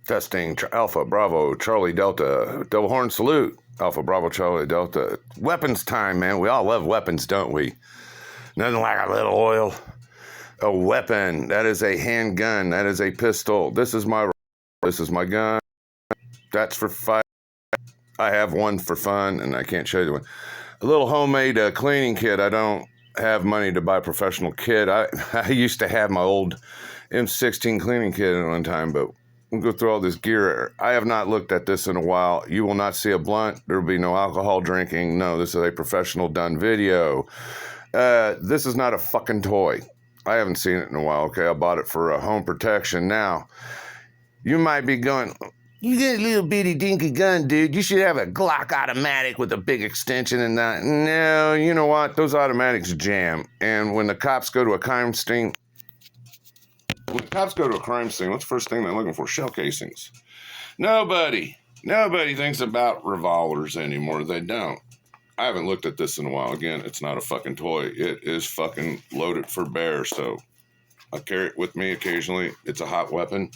Testing, Alpha, Bravo, Charlie, Delta, Double Horn Salute, Alpha, Bravo, Charlie, Delta. Weapons time, man. We all love weapons, don't we? Nothing like a little oil. A weapon. That is a handgun. That is a pistol. This is my gun. That's for fight. I have one for fun, and I can't show you one. A little homemade cleaning kit. I don't have money to buy a professional kit. I used to have my old M16 cleaning kit at one time, but we'll go through all this gear. I have not looked at this in a while. You will not see a blunt. There will be no alcohol drinking. No, this is a professional done video. This is not a fucking toy. I haven't seen it in a while, okay? I bought it for home protection. Now, you might be going, you get a little bitty dinky gun, dude. You should have a Glock automatic with a big extension and that. No, you know what? Those automatics jam. And when the cops go to a crime scene, what's the first thing they're looking for? Shell casings. Nobody thinks about revolvers anymore. They don't. I haven't looked at this in a while. Again, it's not a fucking toy. It is fucking loaded for bear, so I carry it with me occasionally. It's a hot weapon.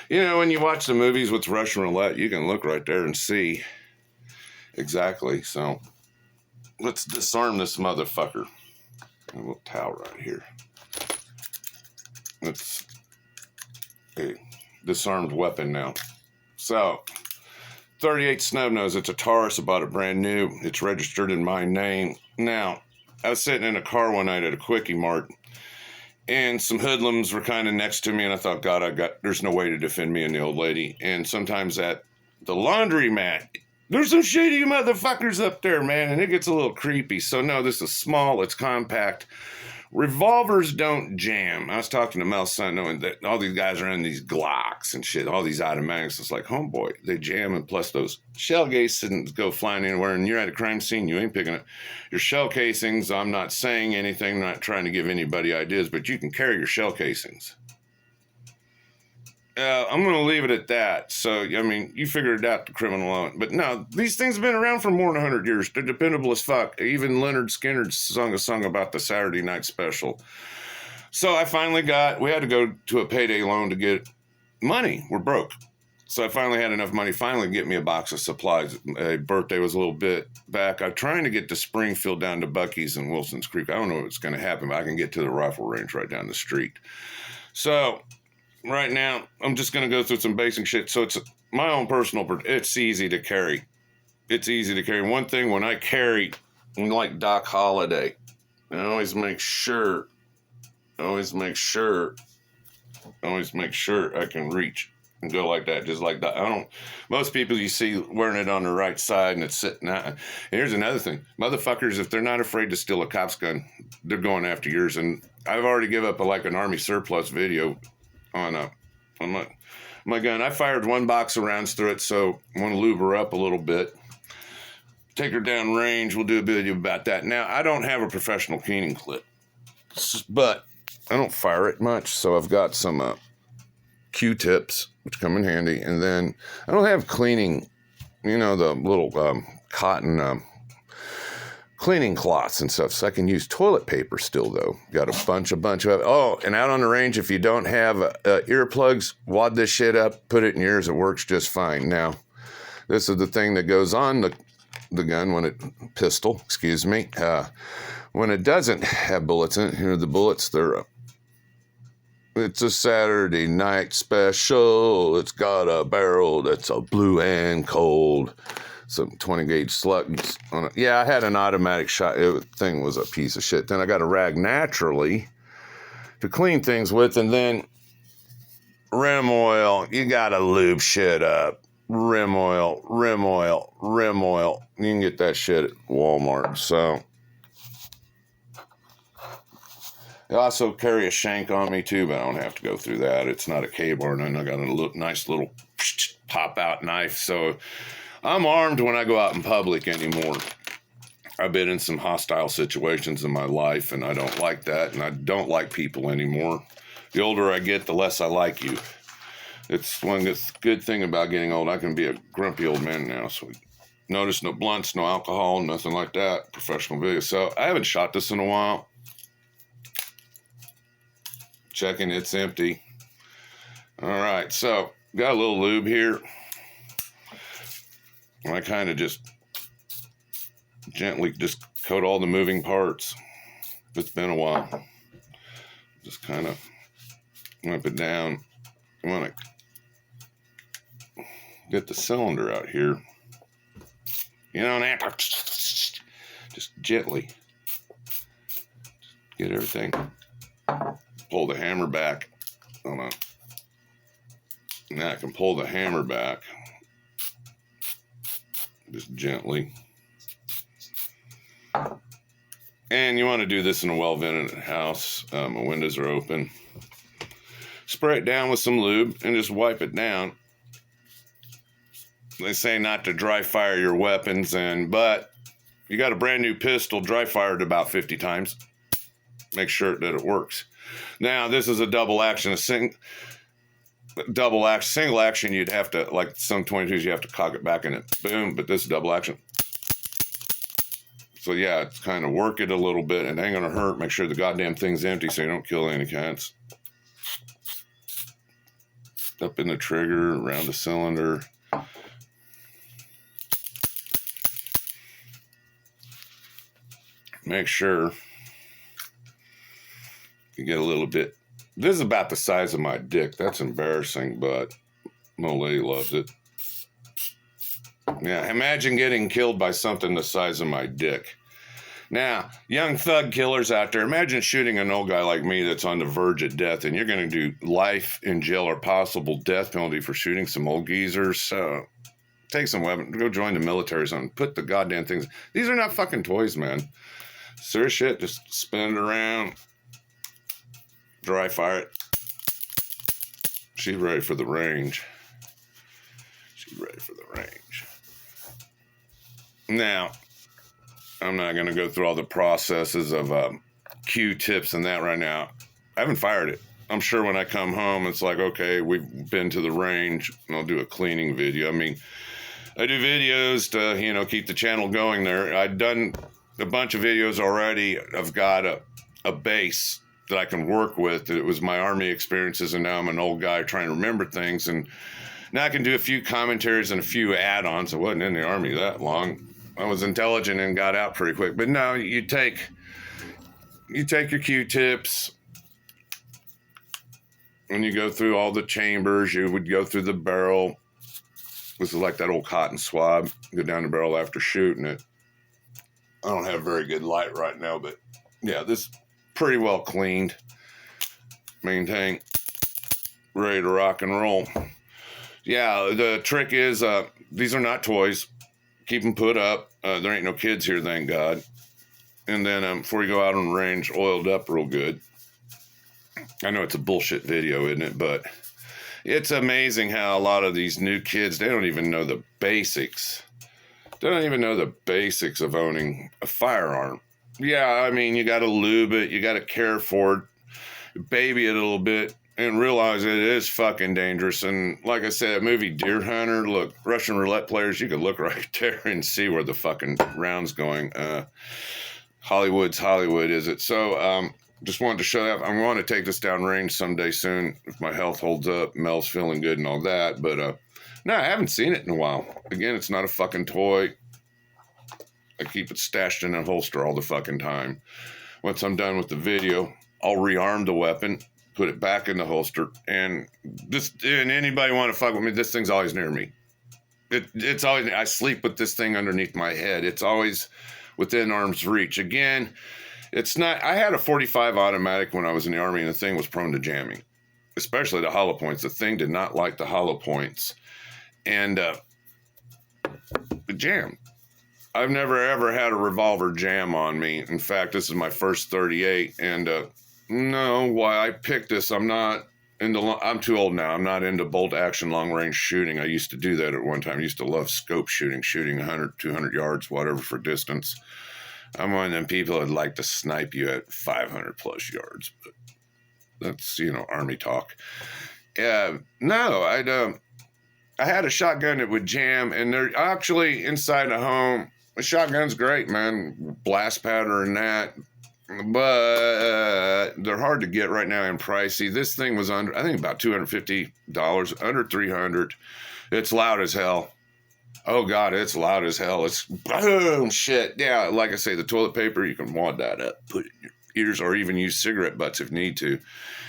You know, when you watch the movies with Russian roulette, you can look right there and see exactly. So let's disarm this motherfucker. A little towel right here. It's a disarmed weapon now. So 38 Snub nose. It's a Taurus. I bought it brand new. It's registered in my name. Now, I was sitting in a car one night at a Quickie Mart, and some hoodlums were kind of next to me, and I thought, God, there's no way to defend me and the old lady. And sometimes at the laundromat, there's some shady motherfuckers up there, man, and it gets a little creepy. So no, this is small. It's compact. Revolvers don't jam. I was talking to Mel's son, knowing that all these guys are in these Glocks and shit, all these automatics. It's like, homeboy, they jam, and plus those shell casings go flying anywhere, and you're at a crime scene, you ain't picking up your shell casings. I'm not saying anything, I'm not trying to give anybody ideas, but you can carry your shell casings. I'm going to leave it at that. So, I mean, you figured it out, the criminal element. But no, these things have been around for more than 100 years. They're dependable as fuck. Even Leonard Skinner sung a song about the Saturday night special. So I finally we had to go to a payday loan to get money. We're broke. So I finally had enough money to get me a box of supplies. My birthday was a little bit back. I'm trying to get to Springfield down to Buc-ee's and Wilson's Creek. I don't know what's going to happen, but I can get to the rifle range right down the street. So right now, I'm just going to go through some basic shit. So it's my own personal, it's easy to carry. It's easy to carry. One thing, when I carry, I'm like Doc Holliday, I always make sure I can reach and go like that, just like that. Most people you see wearing it on the right side and it's sitting out. And here's another thing. Motherfuckers, if they're not afraid to steal a cop's gun, they're going after yours. And I've already given up an Army surplus video on my gun. I fired one box of rounds through it, so I want to lube her up a little bit. Take her down range. We'll do a video about that. Now, I don't have a professional cleaning clip, but I don't fire it much, so I've got some Q-tips, which come in handy, and then I don't have cleaning, the little cotton cleaning cloths and stuff, so I can use toilet paper still, though. Got a bunch of it. Oh, and out on the range, if you don't have earplugs, wad this shit up, put it in your ears. It works just fine. Now, this is the thing that goes on the gun pistol, excuse me. When it doesn't have bullets in it, the bullets, it's a Saturday night special. It's got a barrel that's a blue and cold. Some 20 gauge slugs on it. Yeah, I had an automatic shot. Thing was a piece of shit. Then I got a rag naturally to clean things with, and then rim oil. You gotta lube shit up. Rim oil. You can get that shit at Walmart. So I also carry a shank on me too, but I don't have to go through that. It's not a K-bar, and I got a nice little pop out knife. So I'm armed when I go out in public anymore. I've been in some hostile situations in my life, and I don't like that, and I don't like people anymore. The older I get, the less I like you. It's one good thing about getting old. I can be a grumpy old man now. So notice no blunts, no alcohol, nothing like that. Professional video. So I haven't shot this in a while. Checking, it's empty. All right, so Got a little lube here. I kind of just gently just coat all the moving parts. It's been a while. Just kind of wipe it down. I want to get the cylinder out here. You don't have to just gently get everything. Pull the hammer back. Hold on. Now I can pull the hammer back. Just gently. And you want to do this in a well-ventilated house. The windows are open. Spray it down with some lube and just wipe it down. They say not to dry fire your weapons, but you got a brand new pistol, dry fired about 50 times. Make sure that it works. Now, this is a double action. Single action, you'd have to, like some 22s, you have to cock it back in it. Boom, but this is double action. So yeah, it's kind of work it a little bit. It ain't gonna hurt. Make sure the goddamn thing's empty so you don't kill any cats. Up in the trigger, around the cylinder. Make sure you get a little bit. This is about the size of my dick. That's embarrassing, but my lady loves it. Yeah, imagine getting killed by something the size of my dick. Now, young thug killers out there, imagine shooting an old guy like me that's on the verge of death, and you're going to do life in jail or possible death penalty for shooting some old geezers. So, take some weapon, go join the military or something. Put the goddamn things. These are not fucking toys, man. Serious shit. Just spin it around. Dry fire it. She's ready for the range. She's ready for the range. Now, I'm not going to go through all the processes of Q-tips and that right now. I haven't fired it. I'm sure when I come home, it's like, okay, we've been to the range, and I'll do a cleaning video. I mean, I do videos to, keep the channel going there. I've done a bunch of videos already. I've got a base that I can work with. It was my Army experiences, and now I'm an old guy trying to remember things. And now I can do a few commentaries and a few add-ons. I wasn't in the Army that long. I was intelligent and got out pretty quick. But no, you take your Q-tips, and you go through all the chambers. You would go through the barrel. This is like that old cotton swab. Go down the barrel after shooting it. I don't have very good light right now, but yeah, this pretty well cleaned, maintained, ready to rock and roll. Yeah, the trick is these are not toys. Keep them put up. There ain't no kids here, thank God. And then before you go out on the range, oiled up real good. I know it's a bullshit video, isn't it? But it's amazing how a lot of these new kids, they don't even know the basics. They don't even know the basics of owning a firearm. Yeah, I mean, you got to lube it. You got to care for it, baby it a little bit, and realize it is fucking dangerous. And like I said, that movie Deer Hunter, look, Russian roulette players, you could look right there and see where the fucking round's going. Hollywood's Hollywood, is it? So, just wanted to show that. I want to take this down range someday soon if my health holds up, Mel's feeling good and all that. But, no, I haven't seen it in a while. Again, it's not a fucking toy. I keep it stashed in a holster all the fucking time. Once I'm done with the video, I'll rearm the weapon, put it back in the holster, and anybody want to fuck with me, this thing's always near me. It's always, I sleep with this thing underneath my head. It's always within arm's reach. Again, it's not, I had a 45 automatic when I was in the Army, and the thing was prone to jamming, especially the hollow points. The thing did not like the hollow points, and it jammed. I've never ever had a revolver jam on me. In fact, this is my first 38, and no, why I picked this, I'm too old now. I'm not into bolt action long range shooting. I used to do that at one time. I used to love scope shooting 100, 200 yards, whatever for distance. I'm one of them people that'd like to snipe you at 500 plus yards, but that's, Army talk. No, I had a shotgun that would jam, and they're actually inside the home. A shotgun's great, man. Blast powder and that. but they're hard to get right now and pricey. This thing was under, I think, about $250, under 300. It's loud as hell. Oh God, it's loud as hell. It's boom shit. Yeah, like I say, the toilet paper, you can wad that up, put it in your ears, or even use cigarette butts if need to.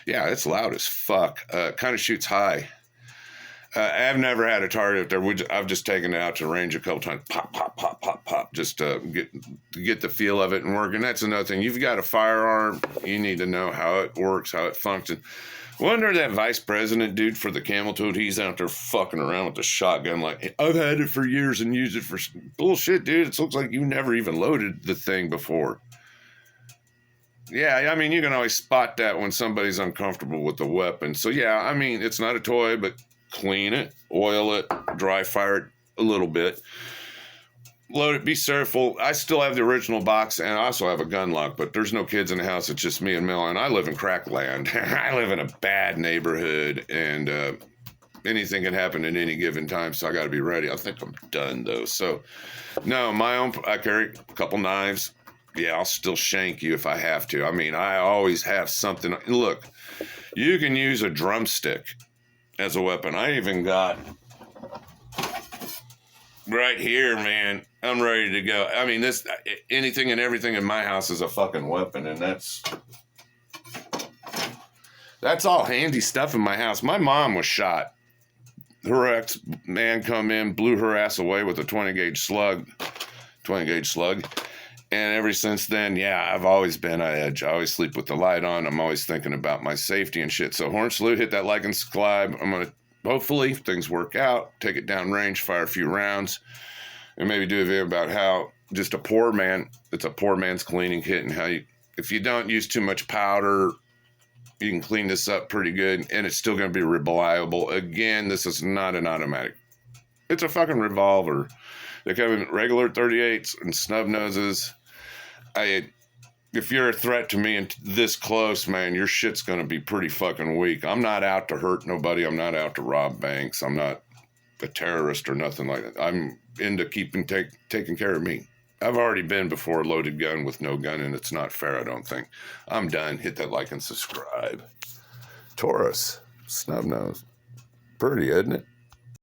Yeah, it's loud as fuck. Kind of shoots high. I've never had a target there. I've just taken it out to range a couple times. Pop, pop, pop, pop, pop. Just to get the feel of it and work. And that's another thing. You've got a firearm. You need to know how it works, how it functions. Wonder that vice president dude for the camel toad, he's out there fucking around with the shotgun like, I've had it for years and used it for bullshit, dude. It looks like you never even loaded the thing before. Yeah, I mean, you can always spot that when somebody's uncomfortable with the weapon. So, yeah, I mean, it's not a toy, but clean it, oil it, dry fire it a little bit. Load it, be careful. I still have the original box, and I also have a gun lock, but there's no kids in the house. It's just me and Mel, and I live in crack land. I live in a bad neighborhood, and anything can happen at any given time, so I got to be ready. I think I'm done, though. So, no, I carry a couple knives. Yeah, I'll still shank you if I have to. I mean, I always have something. Look, you can use a drumstick as a weapon. I even got right here, man. I'm ready to go. I mean, anything and everything in my house is a fucking weapon, and that's all handy stuff in my house. My mom was shot. Her ex-man come in, blew her ass away with a 20-gauge slug. And ever since then, yeah, I've always been on edge. I always sleep with the light on. I'm always thinking about my safety and shit. So, Horn Salute, hit that like and subscribe. I'm going to, hopefully, if things work out, take it down range, fire a few rounds, and maybe do a video about how just it's a poor man's cleaning kit, and how if you don't use too much powder, you can clean this up pretty good, and it's still going to be reliable. Again, this is not an automatic. It's a fucking revolver. They come in regular 38s and snub noses. If you're a threat to me and this close, man, your shit's going to be pretty fucking weak. I'm not out to hurt nobody. I'm not out to rob banks. I'm not a terrorist or nothing like that. I'm into taking care of me. I've already been before a loaded gun with no gun, and it's not fair, I don't think. I'm done. Hit that like and subscribe. Taurus, snub nose. Pretty, isn't it?